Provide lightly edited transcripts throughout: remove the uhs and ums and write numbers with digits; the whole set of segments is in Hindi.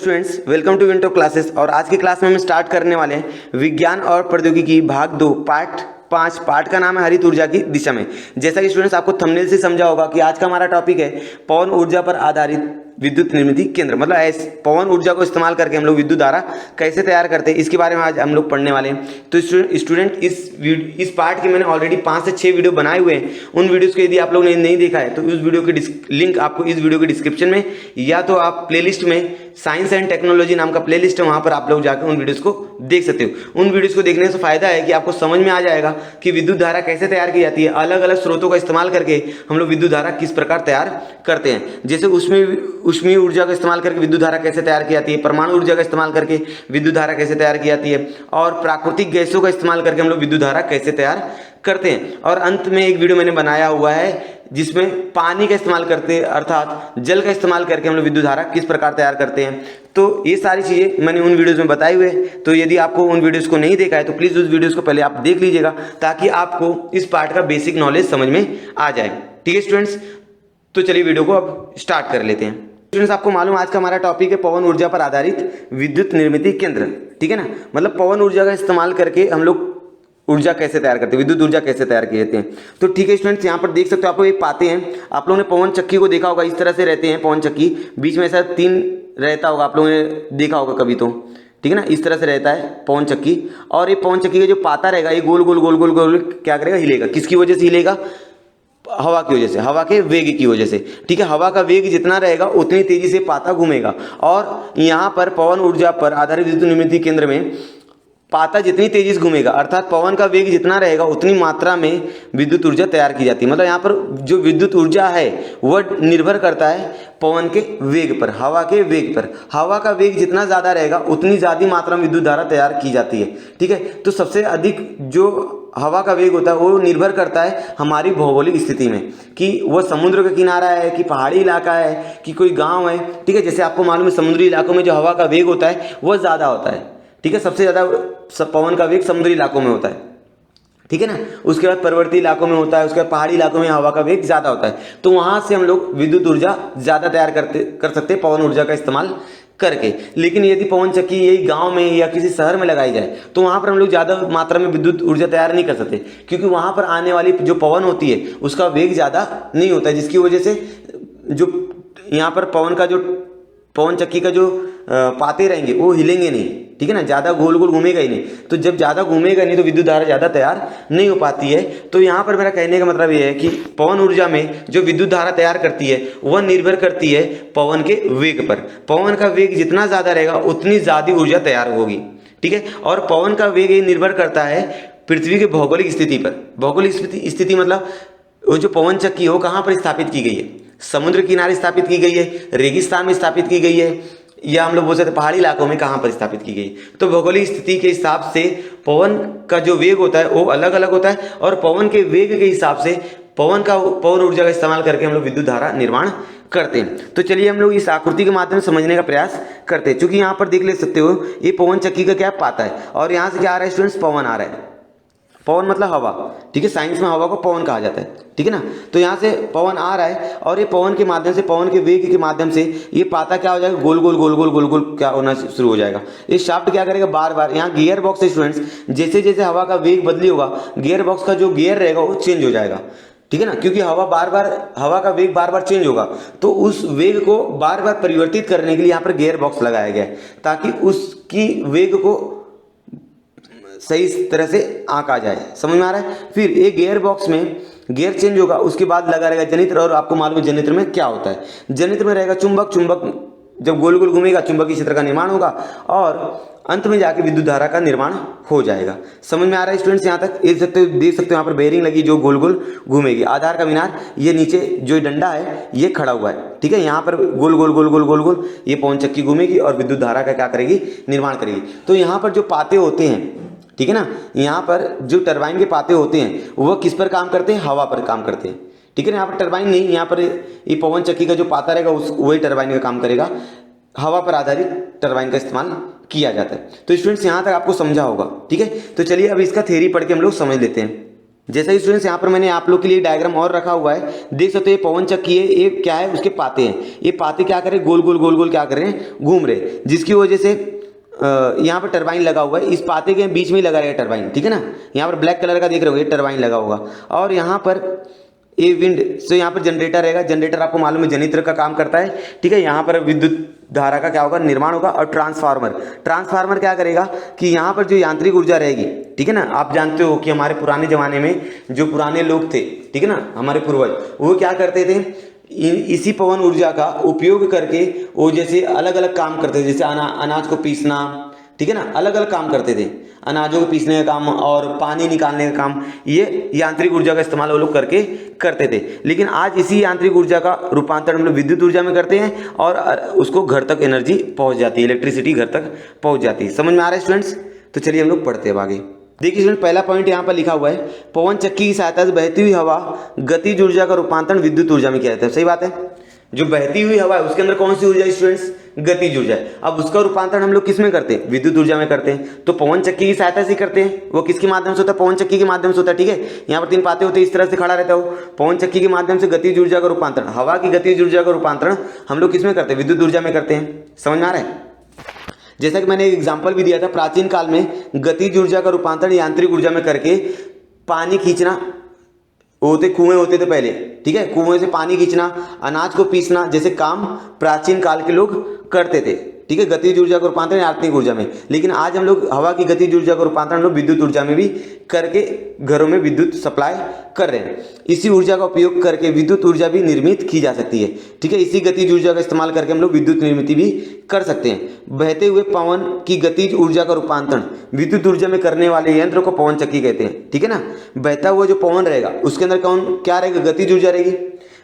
स्टूडेंट्स, वेलकम टू विंटो क्लासेस। और आज की क्लास में हम स्टार्ट करने वाले हैं विज्ञान और प्रौद्योगिकी भाग 2 पार्ट 5। पार्ट का नाम है हरित ऊर्जा की दिशा में। जैसा कि स्टूडेंट्स आपको थंबनेल से समझा होगा कि आज का हमारा टॉपिक है पवन ऊर्जा पर आधारित विद्युत निर्मित केंद्र। मतलब ऐसे पवन ऊर्जा को इस्तेमाल करके हम लोग विद्युत धारा कैसे तैयार करते हैं, इसके बारे में आज हम लोग पढ़ने वाले हैं। तो स्टूडेंट इस पार्ट की मैंने ऑलरेडी 5 से 6 वीडियो बनाए हुए हैं। उन वीडियोस को यदि आप लोगों ने नहीं देखा है तो उस वीडियो की लिंक आपको इस वीडियो के डिस्क्रिप्शन में, या तो आप प्लेलिस्ट में साइंस एंड टेक्नोलॉजी नाम का प्लेलिस्ट है, वहां पर आप लोग जाकर उन वीडियोस को देख सकते हो। उन वीडियोस को देखने से फायदा है कि आपको समझ में आ जाएगा कि विद्युत धारा कैसे तैयार की जाती है। अलग अलग स्रोतों का इस्तेमाल करके हम लोग विद्युत धारा किस प्रकार तैयार करते हैं। जैसे ऊष्मीय ऊर्जा का इस्तेमाल करके विद्युत धारा कैसे तैयार की जाती है, परमाणु ऊर्जा का इस्तेमाल करके विद्युत धारा कैसे तैयार की जाती है, और प्राकृतिक गैसों का इस्तेमाल करके हम लोग विद्युत धारा कैसे तैयार करते हैं। और अंत में एक वीडियो मैंने बनाया हुआ है जिसमें पानी का इस्तेमाल करते हैं, अर्थात जल का इस्तेमाल करके हम लोग विद्युत धारा किस प्रकार तैयार करते हैं। तो ये सारी चीजें मैंने उन वीडियोस में बताई हुए। तो यदि आपको उन वीडियोस को नहीं देखा है तो प्लीज उस वीडियोस को पहले आप देख लीजिएगा, ताकि आपको इस पार्ट का बेसिक नॉलेज समझ में आ जाए। ठीक है स्टूडेंट्स, तो चलिए वीडियो को अब स्टार्ट कर लेते हैं। स्टूडेंट्स, आपको मालूम आज का हमारा टॉपिक है पवन ऊर्जा पर आधारित विद्युत निर्मित केंद्र। ठीक है ना, मतलब पवन ऊर्जा का इस्तेमाल करके हम लोग ऊर्जा कैसे तैयार करते हैं, विद्युत ऊर्जा कैसे तैयार की जाती है। तो ठीक है स्टूडेंट्स, यहाँ पर देख सकते हो, आपको एक पाते हैं। आप लोगों ने पवन चक्की को देखा होगा, इस तरह से रहते हैं पवन चक्की, बीच में ऐसा 3 रहता होगा, आप लोगों ने देखा होगा कभी तो। ठीक है ना, इस तरह से रहता है पवन चक्की। और ये पवन चक्की का जो पाता रहेगा ये गोल गोल गोल गोल गोल क्या करेगा, हिलेगा। किसकी वजह से हिलेगा? हवा की वजह से, हवा के वेग की वजह से। ठीक है, हवा का वेग जितना रहेगा उतनी तेजी से पाता घूमेगा। और यहाँ पर पवन ऊर्जा पर आधारित विद्युत निर्मित केंद्र में पाता जितनी तेजी से घूमेगा, अर्थात पवन का वेग जितना रहेगा उतनी मात्रा में विद्युत ऊर्जा तैयार की जाती है। मतलब यहाँ पर जो विद्युत ऊर्जा है वह निर्भर करता है पवन के वेग पर, हवा के वेग पर। हवा का वेग जितना ज्यादा रहेगा उतनी ज्यादा मात्रा में विद्युत धारा तैयार की जाती है। ठीक है, तो सबसे अधिक जो हवा का वेग होता है वो निर्भर करता है हमारी भौगोलिक स्थिति में, कि वह समुद्र का किनारा है कि पहाड़ी इलाका है कि कोई गांव है। ठीक है, जैसे आपको मालूम है समुद्री इलाकों में जो हवा का वेग होता है वह ज्यादा होता है। ठीक है, सबसे ज्यादा पवन का वेग समुद्री इलाकों में होता है। ठीक है ना, उसके बाद पर्वतीय इलाकों में होता है, उसके बाद पहाड़ी इलाकों में हवा का वेग ज्यादा होता है। तो वहां से हम लोग विद्युत ऊर्जा ज्यादा तैयार कर सकते हैं पवन ऊर्जा का इस्तेमाल करके। लेकिन यदि पवन चक्की यही गांव में या किसी शहर में लगाई जाए तो वहां पर हम लोग ज्यादा मात्रा में विद्युत ऊर्जा तैयार नहीं कर सकते, क्योंकि वहां पर आने वाली जो पवन होती है उसका वेग ज्यादा नहीं होता है, जिसकी वजह से जो यहाँ पर पवन चक्की का जो पाते रहेंगे वो हिलेंगे नहीं। ठीक है ना, ज्यादा गोल गोल घूमेगा ही नहीं। तो जब ज्यादा घूमेगा नहीं तो विद्युत धारा ज्यादा तैयार नहीं हो पाती है। तो यहाँ पर मेरा कहने का मतलब ये है कि पवन ऊर्जा में जो विद्युत धारा तैयार करती है वह निर्भर करती है पवन के वेग पर। पवन का वेग जितना ज्यादा रहेगा उतनी ज्यादा ऊर्जा तैयार होगी। ठीक है, और पवन का वेग ये निर्भर करता है पृथ्वी के भौगोलिक स्थिति पर। भौगोलिक स्थिति मतलब वो जो पवन चक्की हो कहाँ पर स्थापित की गई है, समुद्र किनारे स्थापित की गई है, रेगिस्तान में स्थापित की गई है, या हम लोग बोल सकते हैं पहाड़ी इलाकों में कहाँ पर स्थापित की गई। तो भौगोलिक स्थिति के हिसाब से पवन का जो वेग होता है वो अलग अलग होता है, और पवन के वेग के हिसाब से पवन ऊर्जा का इस्तेमाल करके हम लोग विद्युत धारा निर्माण करते हैं। तो चलिए हम लोग इस आकृति के माध्यम से समझने का प्रयास करते हैं। चूंकि यहाँ पर देख ले सकते हो ये पवन चक्की का क्या पाता है, और यहाँ से क्या आ रहा है स्टूडेंट्स, पवन आ रहा है। पवन मतलब हवा। ठीक है, साइंस में हवा को पवन कहा जाता है। ठीक है ना, तो यहाँ से पवन आ रहा है, और ये पवन के माध्यम से, पवन के वेग के माध्यम से ये पाता क्या हो जाएगा, गोल गोल गोल गोल गोल गोल क्या होना शुरू हो जाएगा। ये शाफ्ट क्या करेगा, बार बार, यहाँ गियर बॉक्स है स्टूडेंट्स, जैसे जैसे हवा का वेग बदली होगा गियर बॉक्स का जो गियर रहेगा वो चेंज हो जाएगा। ठीक है ना, क्योंकि हवा का वेग बार बार चेंज होगा, तो उस वेग को बार बार परिवर्तित करने के लिए यहाँ पर गियर बॉक्स लगाया गया है, ताकि उसकी वेग को सही तरह से आंका जाए। समझ में आ रहा है। फिर एक गियर बॉक्स में गियर चेंज होगा, उसके बाद लगा रहेगा जनित्र। और आपको मालूम है जनित्र में क्या होता है, जनित्र में रहेगा चुंबक। चुंबक जब गोल गोल घूमेगा चुंबकीय क्षेत्र का निर्माण होगा, और अंत में जाके विद्युत धारा का निर्माण हो जाएगा। समझ में आ रहा है स्टूडेंट्स, यहाँ तक देख सकते हो यहाँ पर बेरिंग लगी जो गोल गोल घूमेगी। आधार का मीनार, ये नीचे जो डंडा है ये खड़ा हुआ है। ठीक है, यहाँ पर गोल गोल गोल गोल गोल गोल ये पवन चक्की घूमेगी और विद्युत धारा का क्या करेगी, निर्माण करेगी। तो यहाँ पर जो पाते होते हैं, ठीक है ना, यहाँ पर जो टरबाइन के पाते होते हैं वह किस पर काम करते हैं, हवा पर काम करते हैं। ठीक है ना, यहाँ पर टरबाइन नहीं, यहाँ पर ये पवन चक्की का जो पाता रहेगा वही टरबाइन का काम करेगा। हवा पर आधारित टरबाइन का इस्तेमाल किया जाता है। तो स्टूडेंट्स यहाँ तक आपको समझा होगा। ठीक है, तो चलिए अब इसका थ्योरी पढ़ के हम लोग समझ लेते हैं। जैसा कि स्टूडेंट्स यहाँ पर मैंने आप लोग के लिए डायग्राम और रखा हुआ है, देख सकते हो ये पवन चक्की है, ये क्या है, उसके पाते हैं, ये पाते क्या कर रहे हैं, गोल गोल गोल गोल क्या कर रहे हैं, घूम रहे हैं, जिसकी वजह से यहाँ पर टरबाइन लगा हुआ है, इस पाते के बीच में ही लगा रहेगा टरबाइन, ठीक है ना। यहाँ पर ब्लैक कलर का देख रहे हो, ये टरबाइन लगा होगा, और यहाँ पर ये विंड से यहाँ पर जनरेटर रहेगा, जनरेटर आपको मालूम है जनित्र का काम करता है, ठीक है। यहाँ पर विद्युत धारा का क्या होगा, निर्माण होगा। और ट्रांसफार्मर क्या करेगा कि यहाँ पर जो यांत्रिक ऊर्जा रहेगी, ठीक है ना, आप जानते हो कि हमारे पुराने जमाने में जो पुराने लोग थे, ठीक है ना, हमारे पूर्वज, वो क्या करते थे, इसी पवन ऊर्जा का उपयोग करके वो जैसे अलग अलग काम करते थे, जैसे अनाज को पीसना, ठीक है ना, अलग अलग काम करते थे, अनाजों को पीसने का काम और पानी निकालने का काम, ये यांत्रिक ऊर्जा का इस्तेमाल वो लोग करके करते थे। लेकिन आज इसी यांत्रिक ऊर्जा का रूपांतरण हम लोग विद्युत ऊर्जा में करते हैं और उसको घर तक एनर्जी पहुंच जाती है, इलेक्ट्रिसिटी घर तक पहुंच जाती है। समझ में आ रहा है स्टूडेंट्स? तो चलिए हम लोग पढ़ते हैं आगे। देखिए स्टूडेंट, पहला पॉइंट यहाँ पर लिखा हुआ है, पवन चक्की की सहायता से बहती हुई हवा गतिज ऊर्जा का रूपांतरण विद्युत ऊर्जा में किया जाता है। सही बात है, जो बहती हुई हवा है उसके अंदर कौन सी ऊर्जा है स्टूडेंट्स, गतिज ऊर्जा है। अब उसका रूपांतरण हम लोग किस में करते हैं, विद्युत ऊर्जा में करते हैं। तो पवन चक्की की सहायता से करते हैं, वो किसके माध्यम से होता है, पवन चक्की के माध्यम से होता है, ठीक है। यहाँ पर 3 पाते होते हैं, इस तरह से खड़ा रहता है, पवन चक्की के माध्यम से गतिज ऊर्जा का रूपांतरण, हवा की गतिज ऊर्जा का रूपांतरण हम लोग किस में करते हैं, विद्युत ऊर्जा में करते हैं। समझ में आ रहा है? जैसा कि मैंने एक एग्जाम्पल भी दिया था, प्राचीन काल में गतिज ऊर्जा का रूपांतरण यांत्रिक ऊर्जा में करके पानी खींचना, होते कुएं होते थे पहले, ठीक है, कुएं से पानी खींचना, अनाज को पीसना जैसे काम प्राचीन काल के लोग करते थे, ठीक है, गतिज ऊर्जा का रूपांतरण यांत्रिक ऊर्जा में। लेकिन आज हम लोग हवा की गतिज ऊर्जा का रूपांतरण हम लोग विद्युत ऊर्जा में भी करके घरों में विद्युत सप्लाई कर रहे हैं। इसी ऊर्जा का उपयोग करके विद्युत ऊर्जा भी निर्मित की जा सकती है, ठीक है। इसी गतिज ऊर्जा का इस्तेमाल करके हम लोग विद्युत निर्मित भी कर सकते हैं। बहते हुए पवन की गतिज ऊर्जा का रूपांतरण विद्युत ऊर्जा में करने वाले यंत्र को पवन चक्की कहते हैं, ठीक है ना। बहता हुआ जो पवन रहेगा उसके अंदर कौन क्या रहेगा, गतिज ऊर्जा रहेगी।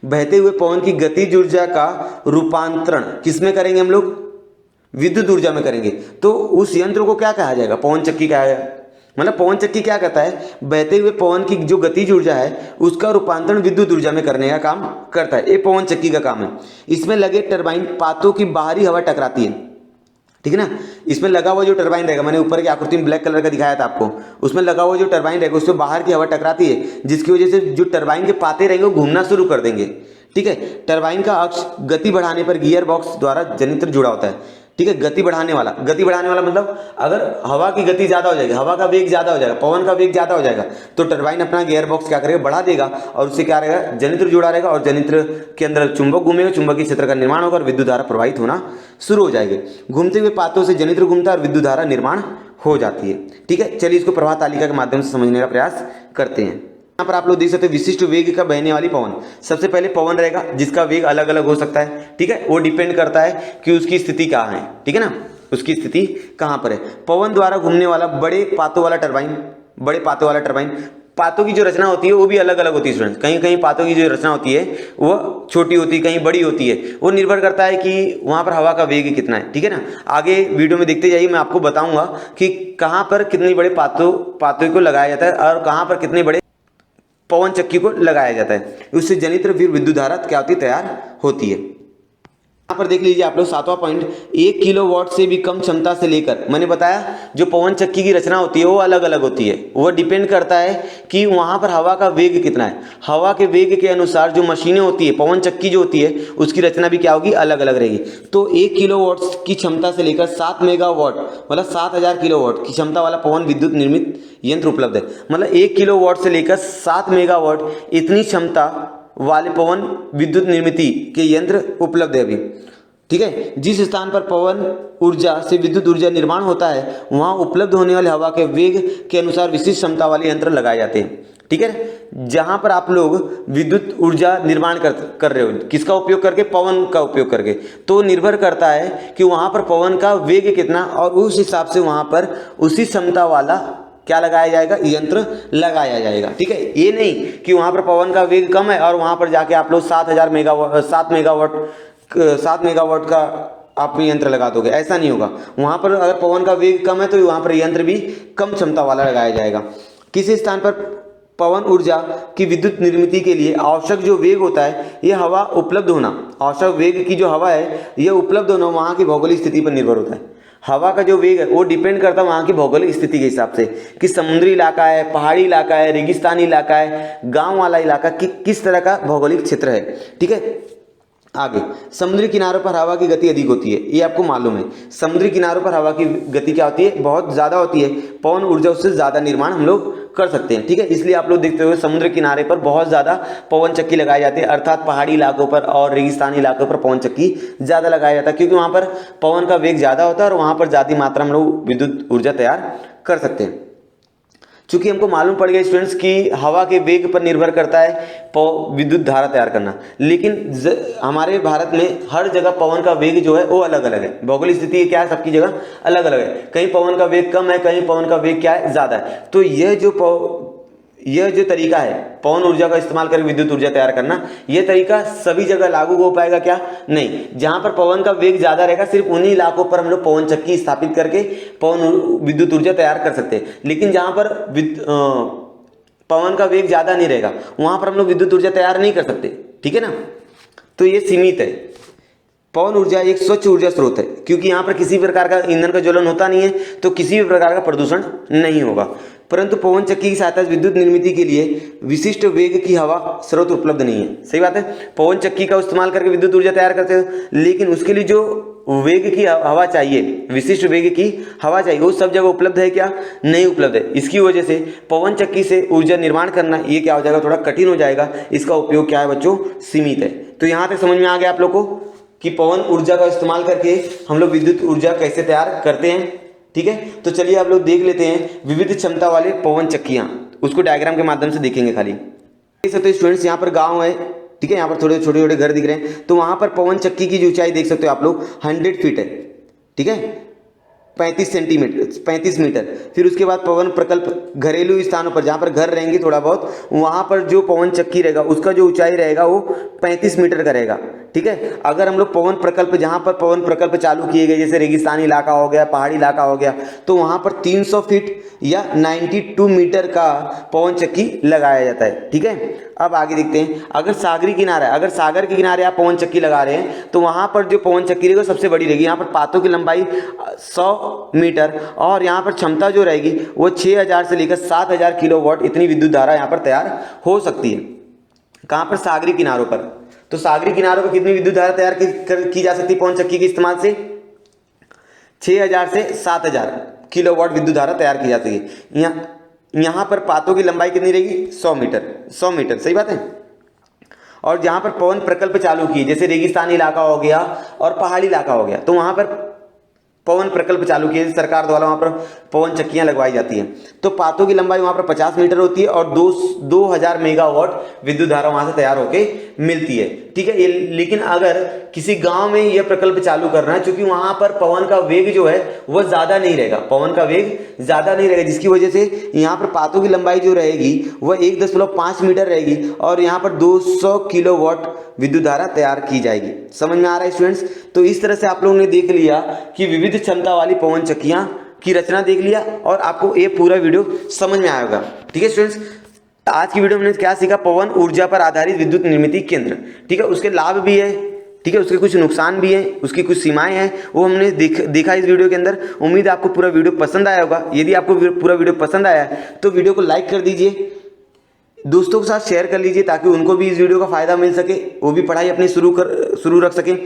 बहते हुए पवन की गतिज ऊर्जा का रूपांतरण किस में करेंगे हम लोग, विद्युत ऊर्जा में करेंगे। तो उस यंत्र को क्या कहा जाएगा, पवन चक्की कहा जाएगा। मतलब पवन चक्की क्या करता है, बहते हुए पवन की जो गतिज ऊर्जा है उसका रूपांतरण विद्युत ऊर्जा में करने का काम करता है, ये पवन चक्की का काम है। इसमें लगे टरबाइन पातों की बाहरी हवा टकराती है, ठीक है ना। इसमें लगा हुआ जो टरबाइन रहेगा, मैंने ऊपर की आकृति में ब्लैक कलर का दिखाया था आपको, उसमें लगा हुआ जो टरबाइन रहेगा उसमें बाहर की हवा टकराती है, जिसकी वजह से जो टरबाइन के पाते रहेंगे वो घूमना शुरू कर देंगे, ठीक है। टरबाइन का अक्ष गति बढ़ाने पर गियर बॉक्स द्वारा जनित्र जुड़ा होता है, ठीक है। गति बढ़ाने वाला मतलब अगर हवा की गति ज्यादा हो जाएगी, हवा का वेग ज्यादा हो जाएगा, पवन का वेग ज्यादा हो जाएगा, तो टरबाइन अपना गियर बॉक्स क्या करेगा, बढ़ा देगा, और उससे क्या रहेगा, जनित्र जुड़ा रहेगा, और जनित्र के अंदर चुंबक घूमेगा, चुंबकीय क्षेत्र का निर्माण होगा और विद्युत धारा प्रवाहित होना शुरू हो जाएगी। घूमते हुए पातों से जनित्र घूमता है और विद्युत धारा निर्माण हो जाती है, ठीक है। चलिए इसको प्रवाह तालिका के माध्यम से समझने का प्रयास करते हैं। यहाँ पर आप लोग देख सकते हैं विशिष्ट वेग का बहने वाली पवन। सबसे पहले पवन रहेगा जिसका वेग अलग अलग हो सकता है, ठीक है, वो डिपेंड करता है कि उसकी स्थिति कहाँ है, ठीक है ना, उसकी स्थिति कहाँ पर है। पवन द्वारा घूमने वाला बड़े पातों वाला टरबाइन, पातों की जो रचना होती है वो भी अलग अलग होती है स्टूडेंट्स। कहीं कहीं पातों की जो रचना होती है वो छोटी होती है, कहीं बड़ी होती है, वो निर्भर करता है कि वहाँ पर हवा का वेग कितना है, ठीक है ना। आगे वीडियो में देखते जाइए, मैं आपको बताऊंगा कि कहाँ पर कितने बड़े पातों को लगाया जाता है और कहाँ पर कितने बड़े पवन चक्की को लगाया जाता है, उससे जनित्र फिर विद्युत धारा क्या होती है, तैयार होती है। यहाँ पर देख लीजिए आप लोग 7वां पॉइंट, 1 किलोवाट से भी कम क्षमता से लेकर, मैंने बताया जो पवन चक्की की रचना होती है वो अलग अलग होती है, वो डिपेंड करता है कि वहाँ पर हवा का वेग कितना है। हवा के वेग के अनुसार जो मशीनें होती है, पवन चक्की जो होती है उसकी रचना भी क्या होगी, अलग अलग रहेगी। तो 1 किलोवाट की क्षमता से लेकर 7 मेगावाट मतलब 7000 किलोवाट की क्षमता वाला पवन विद्युत निर्मित यंत्र उपलब्ध है। मतलब 1 किलोवाट से लेकर 7 मेगावाट इतनी क्षमता वाले पवन विद्युत निर्मित के यंत्र उपलब्ध है अभी, ठीक है। जिस स्थान पर पवन ऊर्जा से विद्युत ऊर्जा निर्माण होता है वहां उपलब्ध होने वाले हवा के वेग के अनुसार विशिष्ट क्षमता वाले यंत्र लगाए जाते हैं, ठीक है। जहां पर आप लोग विद्युत ऊर्जा निर्माण कर रहे हो, किसका उपयोग करके, पवन का उपयोग करके, तो निर्भर करता है कि वहां पर पवन का वेग कितना, और उस हिसाब से वहां पर उसी क्षमता वाला क्या लगाया जाएगा, यंत्र लगाया जाएगा, ठीक है। ये नहीं कि वहां पर पवन का वेग कम है और वहां पर जाके आप लोग 7 मेगावाट का आप यंत्र लगा दोगे, ऐसा नहीं होगा। वहां पर अगर पवन का वेग कम है तो वहां पर यंत्र भी कम क्षमता वाला लगाया जाएगा। किसी स्थान पर पवन ऊर्जा की विद्युत निर्मित के लिए आवश्यक जो वेग होता है, यह हवा उपलब्ध होना, आवश्यक वेग की जो हवा है यह उपलब्ध होना वहां की भौगोलिक स्थिति पर निर्भर होता है। हवा का जो वेग है वो डिपेंड करता है वहाँ की भौगोलिक स्थिति के हिसाब से कि समुद्री इलाका है, पहाड़ी इलाका है, रेगिस्तानी इलाका है, गांव वाला इलाका, किस तरह का भौगोलिक क्षेत्र है। ठीक है, आगे समुद्री किनारों पर हवा की गति अधिक होती है, ये आपको मालूम है। समुद्री किनारों पर हवा की गति क्या होती है, बहुत ज़्यादा होती है। पवन ऊर्जा उससे ज़्यादा निर्माण हम लोग कर सकते हैं। ठीक है, इसलिए आप लोग देखते हुए समुद्र किनारे पर बहुत ज़्यादा पवन चक्की लगाई जाती है, अर्थात पहाड़ी इलाकों पर और रेगिस्तानी इलाकों पर पवन चक्की ज़्यादा लगाया जाता है, क्योंकि वहाँ पर पवन का वेग ज़्यादा होता है और वहाँ पर ज़्यादा मात्रा में हम लोग विद्युत ऊर्जा तैयार कर सकते हैं। चूंकि हमको मालूम पड़ गया स्टूडेंट्स कि हवा के वेग पर निर्भर करता है विद्युत धारा तैयार करना, लेकिन हमारे भारत में हर जगह पवन का वेग जो है वो अलग अलग है। भौगोलिक स्थिति क्या है, सबकी जगह अलग अलग है। कहीं पवन का वेग कम है, कहीं पवन का वेग क्या है, ज़्यादा है। तो यह जो तरीका है पवन ऊर्जा का इस्तेमाल करके विद्युत ऊर्जा तैयार करना, यह तरीका सभी जगह लागू हो पाएगा क्या, नहीं। जहां पर पवन का वेग ज्यादा रहेगा सिर्फ उन्हीं इलाकों पर हम लोग पवन चक्की स्थापित करके विद्युत ऊर्जा तैयार कर सकते हैं। लेकिन जहां पर पवन का वेग ज्यादा नहीं रहेगा वहां पर हम लोग विद्युत ऊर्जा तैयार नहीं कर सकते। ठीक है ना, तो ये सीमित है। पवन ऊर्जा एक स्वच्छ ऊर्जा स्रोत है, क्योंकि यहाँ पर किसी प्रकार का ईंधन का ज्वलन होता नहीं है, तो किसी भी प्रकार का प्रदूषण नहीं होगा। परंतु पवन चक्की की सहायता से विद्युत निर्मित के लिए विशिष्ट वेग की हवा स्रोत उपलब्ध नहीं है। सही बात है, पवन चक्की का इस्तेमाल करके विद्युत ऊर्जा तैयार करते हो, लेकिन उसके लिए जो वेग की हवा चाहिए, विशिष्ट वेग की हवा चाहिए, वो सब जगह उपलब्ध है क्या, नहीं उपलब्ध है। इसकी वजह से पवन चक्की से ऊर्जा निर्माण करना ये क्या हो जाएगा, थोड़ा कठिन हो जाएगा। इसका उपयोग क्या है बच्चों, सीमित है। तो यहाँ तक समझ में आ गया आप लोग को कि पवन ऊर्जा का इस्तेमाल करके हम लोग विद्युत ऊर्जा कैसे तैयार करते हैं। ठीक है, तो चलिए आप लोग देख लेते हैं विविध क्षमता वाले पवन चक्कियाँ, उसको डायग्राम के माध्यम से देखेंगे। खाली देख सकते हो स्टूडेंट्स, यहाँ पर गांव है। ठीक है, यहाँ पर थोड़े छोटे छोटे घर दिख रहे हैं, तो वहाँ पर पवन चक्की की जो ऊंचाई देख सकते हो आप लोग 100 फीट है। ठीक है, 35 मीटर। फिर उसके बाद पवन प्रकल्प घरेलू स्थानों पर जहाँ पर घर रहेंगे थोड़ा बहुत, वहाँ पर जो पवन चक्की रहेगा उसका जो ऊंचाई रहेगा वो 35 मीटर का रहेगा। ठीक है, अगर हम लोग पवन प्रकल्प, जहाँ पर पवन प्रकल्प चालू किए गए, जैसे रेगिस्तानी इलाका हो गया, पहाड़ी इलाका हो गया, तो वहाँ पर 300 फीट या 92 मीटर का पवन चक्की लगाया जाता है। ठीक है, अब आगे देखते हैं। अगर सागरी किनारा है, अगर सागर के किनारे आप पवन चक्की लगा रहे हैं, तो वहाँ पर जो पवन चक्की रहेगी सबसे बड़ी रहेगी। यहाँ पर पातों की लंबाई 100 मीटर और यहाँ पर क्षमता जो रहेगी वो 6000 से लेकर 7000 किलोवाट इतनी विद्युत धारा यहाँ पर तैयार हो सकती है। कहाँ पर, सागरी किनारों पर। तो सागरी किनारों पर कितनी विद्युत धारा तैयार की जा सकती है पवन चक्की के इस्तेमाल से, 6000 से 7000 किलोवाट विद्युत धारा तैयार की जा सकती है। यहाँ पर पातों की लंबाई कितनी रहेगी, 100 मीटर। सही बात है। और जहाँ पर पवन प्रकल्प चालू किए, जैसे रेगिस्तानी इलाका हो गया और पहाड़ी इलाका हो गया, तो वहाँ पर पवन प्रकल्प चालू किए सरकार द्वारा, वहाँ पर पवन चक्कियाँ लगवाई जाती हैं। तो पातों की लंबाई वहाँ पर 50 मीटर होती है और 2000 मेगावाट विद्युत धारा वहाँ से तैयार होके मिलती है। ठीक है, लेकिन अगर किसी गांव में यह प्रकल्प चालू करना है, क्योंकि वहाँ पर पवन का वेग जो है वह ज़्यादा नहीं रहेगा, पवन का वेग ज़्यादा नहीं रहेगा, जिसकी वजह से यहाँ पर पातों की लंबाई जो रहेगी वह 1.5 मीटर रहेगी और यहाँ पर 200 किलोवाट विद्युत धारा तैयार की जाएगी। समझ में आ रहा है स्टूडेंट्स। तो इस तरह से आप लोगों ने देख लिया कि विविध क्षमता वाली पवन चक्कियाँ की रचना देख लिया और आपको ये पूरा वीडियो समझ में आएगा। ठीक है स्टूडेंट्स, आज की वीडियो में हमने क्या सीखा, पवन ऊर्जा पर आधारित विद्युत निर्मित केंद्र। ठीक है, उसके लाभ भी है, ठीक है, उसके कुछ नुकसान भी हैं, उसकी कुछ सीमाएं हैं, वो हमने देखा इस वीडियो के अंदर। उम्मीद है आपको पूरा वीडियो पसंद आया होगा। यदि आपको पूरा वीडियो पसंद आया है तो वीडियो को लाइक कर दीजिए, दोस्तों के साथ शेयर कर लीजिए ताकि उनको भी इस वीडियो का फायदा मिल सके, वो भी पढ़ाई अपनी शुरू रख सकें।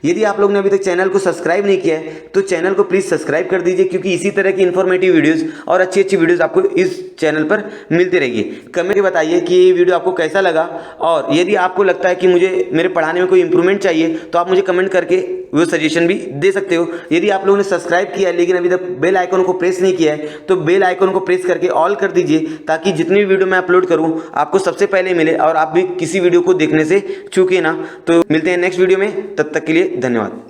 यदि आप लोग ने अभी तक चैनल को सब्सक्राइब नहीं किया है तो चैनल को प्लीज़ सब्सक्राइब कर दीजिए, क्योंकि इसी तरह की इन्फॉर्मेटिव वीडियोस और अच्छी अच्छी वीडियोस आपको इस चैनल पर मिलती रहेगी। कमेंट में बताइए कि ये वीडियो आपको कैसा लगा, और यदि आपको लगता है कि मुझे मेरे पढ़ाने में कोई इंप्रूवमेंट चाहिए तो आप मुझे कमेंट करके वो सजेशन भी दे सकते हो। यदि आप लोगों ने सब्सक्राइब किया है लेकिन अभी तक बेल आइकन को प्रेस नहीं किया है तो बेल आइकन को प्रेस करके ऑल कर दीजिए, ताकि जितनी भी वीडियो मैं अपलोड करूँ आपको सबसे पहले मिले और आप भी किसी वीडियो को देखने से चूके ना। तो मिलते हैं नेक्स्ट वीडियो में, तब तक के लिए धन्यवाद।